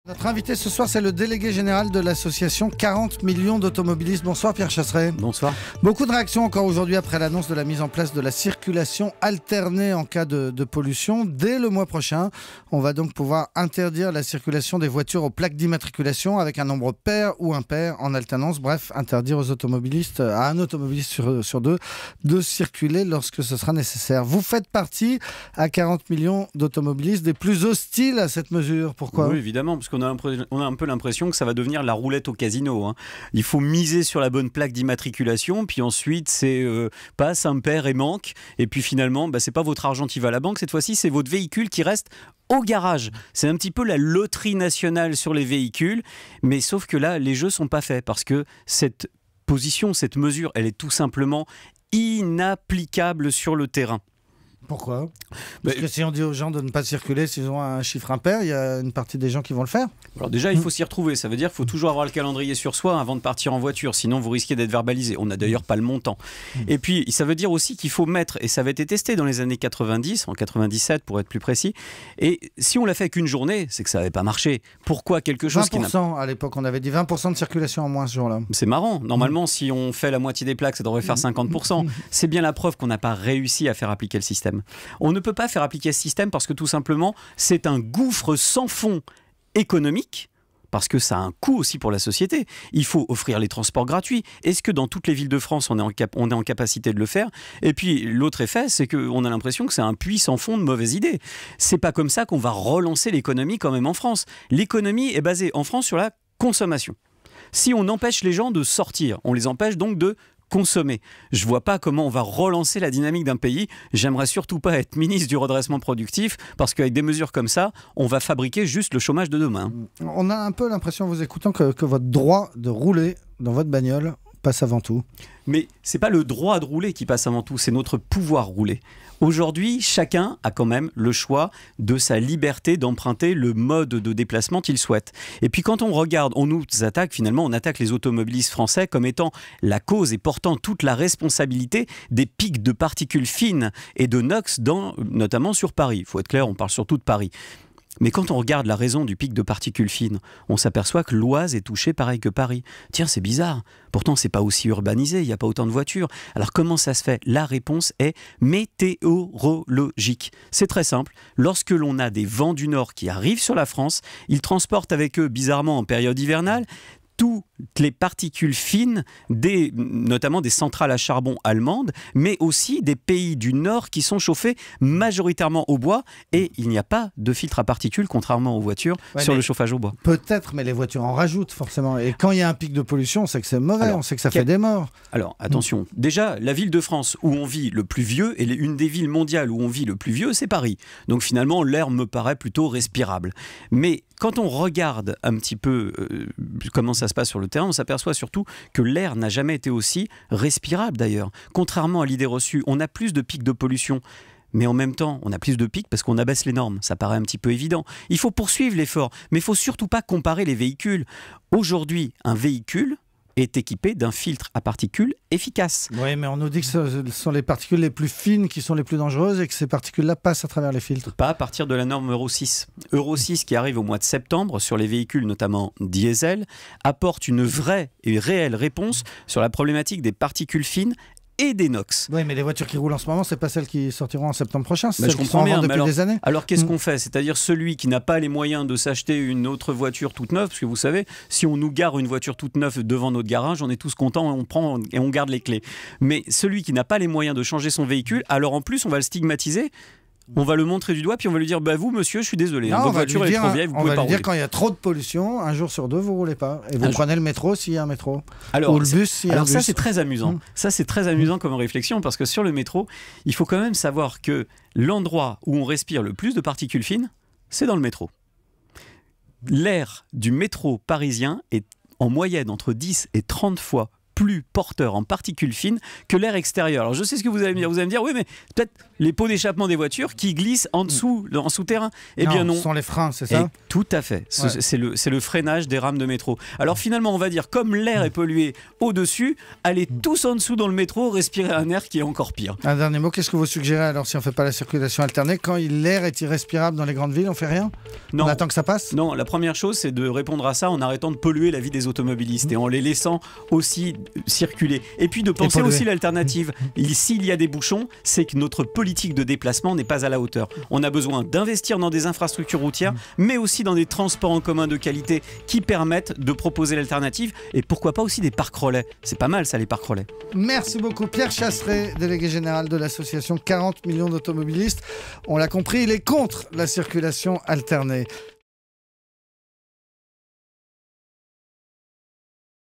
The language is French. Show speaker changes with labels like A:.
A: Notre invité ce soir, c'est le délégué général de l'association 40 millions d'automobilistes. Bonsoir Pierre Chasseret.
B: Bonsoir.
A: Beaucoup de réactions encore aujourd'hui après l'annonce de la mise en place de la circulation alternée en cas de pollution. Dès le mois prochain, on va donc pouvoir interdire la circulation des voitures aux plaques d'immatriculation avec un nombre pair ou impair en alternance. Bref, interdire aux automobilistes, à un automobiliste sur deux, de circuler lorsque ce sera nécessaire. Vous faites partie, à 40 millions d'automobilistes, des plus hostiles à cette mesure. Pourquoi ?
B: Oui, évidemment, parce qu'on a un peu l'impression que ça va devenir la roulette au casino. Il faut miser sur la bonne plaque d'immatriculation, puis ensuite c'est passe, impair et manque. Et puis finalement, c'est pas votre argent qui va à la banque, cette fois-ci c'est votre véhicule qui reste au garage. C'est un petit peu la loterie nationale sur les véhicules, mais sauf que là, les jeux sont pas faits, parce que cette position, cette mesure, elle est tout simplement inapplicable sur le terrain.
A: Pourquoi ? Parce que si on dit aux gens de ne pas circuler s'ils ont un chiffre impair, il y a une partie des gens qui vont le faire.
B: Alors déjà, il faut s'y retrouver. Ça veut dire qu'il faut toujours avoir le calendrier sur soi avant de partir en voiture. Sinon, vous risquez d'être verbalisé. On n'a d'ailleurs pas le montant. Et puis, ça veut dire aussi qu'il faut mettre, et ça avait été testé dans les années 90, en 97 pour être plus précis, et si on l'a fait qu'une journée, c'est que ça n'avait pas marché. Pourquoi quelque chose
A: 20% à l'époque, on avait dit 20% de circulation en moins ce jour-là.
B: C'est marrant. Normalement, si on fait la moitié des plaques, ça devrait faire 50%. C'est bien la preuve qu'on n'a pas réussi à faire appliquer le système. On ne peut pas faire appliquer ce système parce que tout simplement, c'est un gouffre sans fond économique, parce que ça a un coût aussi pour la société. Il faut offrir les transports gratuits. Est-ce que dans toutes les villes de France, on est en capacité de le faire ? Et puis, l'autre effet, c'est qu'on a l'impression que c'est un puits sans fond de mauvaises idées. C'est pas comme ça qu'on va relancer l'économie quand même en France. L'économie est basée en France sur la consommation. Si on empêche les gens de sortir, on les empêche donc de consommer. Je vois pas comment on va relancer la dynamique d'un pays. J'aimerais surtout pas être ministre du redressement productif, parce qu'avec des mesures comme ça, on va fabriquer juste le chômage de demain.
A: On a un peu l'impression, en vous écoutant, que votre droit de rouler dans votre bagnole passe avant tout.
B: Mais c'est pas le droit de rouler qui passe avant tout, c'est notre pouvoir rouler. Aujourd'hui, chacun a quand même le choix de sa liberté d'emprunter le mode de déplacement qu'il souhaite. Et puis quand on regarde, on nous attaque finalement, on attaque les automobilistes français comme étant la cause et portant toute la responsabilité des pics de particules fines et de NOx, notamment sur Paris. Il faut être clair, on parle surtout de Paris. Mais quand on regarde la raison du pic de particules fines, on s'aperçoit que l'Oise est touchée pareil que Paris. Tiens, c'est bizarre. Pourtant, c'est pas aussi urbanisé, il n'y a pas autant de voitures. Alors comment ça se fait ? La réponse est météorologique. C'est très simple. Lorsque l'on a des vents du nord qui arrivent sur la France, ils transportent avec eux, bizarrement en période hivernale, toutes les particules fines, notamment des centrales à charbon allemandes, mais aussi des pays du Nord qui sont chauffés majoritairement au bois, et il n'y a pas de filtre à particules, contrairement aux voitures, sur le chauffage au bois.
A: Peut-être, mais les voitures en rajoutent forcément. Et quand il y a un pic de pollution, on sait que c'est mauvais, on sait que ça fait des morts.
B: Alors, attention, déjà, la ville de France où on vit le plus vieux, et une des villes mondiales où on vit le plus vieux, c'est Paris. Donc finalement, l'air me paraît plutôt respirable. Mais quand on regarde un petit peu comment ça se passe sur le terrain, on s'aperçoit surtout que l'air n'a jamais été aussi respirable d'ailleurs. Contrairement à l'idée reçue, on a plus de pics de pollution. Mais en même temps, on a plus de pics parce qu'on abaisse les normes. Ça paraît un petit peu évident. Il faut poursuivre l'effort, mais il ne faut surtout pas comparer les véhicules. Aujourd'hui, un véhicule est équipé d'un filtre à particules efficace.
A: Oui, mais on nous dit que ce sont les particules les plus fines qui sont les plus dangereuses et que ces particules-là passent à travers les filtres.
B: Pas à partir de la norme Euro 6. Euro 6 qui arrive au mois de septembre sur les véhicules, notamment diesel, apporte une vraie et réelle réponse sur la problématique des particules fines et des NOx.
A: Oui, mais les voitures qui roulent en ce moment, c'est pas celles qui sortiront en septembre prochain, c'est
B: celles
A: celles qui sont en vente depuis des années.
B: Alors qu'est-ce qu'on fait ? C'est-à-dire celui qui n'a pas les moyens de s'acheter une autre voiture toute neuve, parce que vous savez, si on nous gare une voiture toute neuve devant notre garage, on est tous contents, on prend et on garde les clés. Mais celui qui n'a pas les moyens de changer son véhicule, alors en plus on va le stigmatiser. On va le montrer du doigt, puis on va lui dire vous, monsieur, je suis désolé,
A: non,
B: votre voiture est trop vieille, vous pouvez pas rouler.
A: On va lui dire quand il y a trop de pollution, un jour sur deux, vous roulez pas. Et vous prenez le métro s'il y a un métro. Ou le bus s'il y a un bus.
B: Ça, c'est très amusant. Ça, c'est très amusant comme réflexion, parce que sur le métro, il faut quand même savoir que l'endroit où on respire le plus de particules fines, c'est dans le métro. L'air du métro parisien est en moyenne entre 10 et 30 fois plus porteur en particules fines que l'air extérieur. Alors je sais ce que vous allez me dire. Vous allez me dire, oui, mais peut-être les pots d'échappement des voitures qui glissent en dessous, en souterrain. Eh bien non.
A: Ce sont les freins, c'est ça?
B: Tout à fait. C'est le freinage des rames de métro. Alors finalement, on va dire, comme l'air est pollué au-dessus, allez tous en dessous dans le métro, respirer un air qui est encore pire.
A: Un dernier mot, qu'est-ce que vous suggérez alors si on ne fait pas la circulation alternée? Quand l'air est irrespirable dans les grandes villes, on fait rien?
B: Non.
A: On attend que ça passe?
B: Non, la première chose, c'est de répondre à ça en arrêtant de polluer la vie des automobilistes et en les laissant aussi circuler. Et puis de penser aussi l'alternative. S'il y a des bouchons, c'est que notre politique de déplacement n'est pas à la hauteur. On a besoin d'investir dans des infrastructures routières, mais aussi dans des transports en commun de qualité qui permettent de proposer l'alternative. Et pourquoi pas aussi des parcs relais. C'est pas mal ça, les parcs relais.
A: Merci beaucoup Pierre Chasseret, délégué général de l'association 40 millions d'automobilistes. On l'a compris, il est contre la circulation alternée.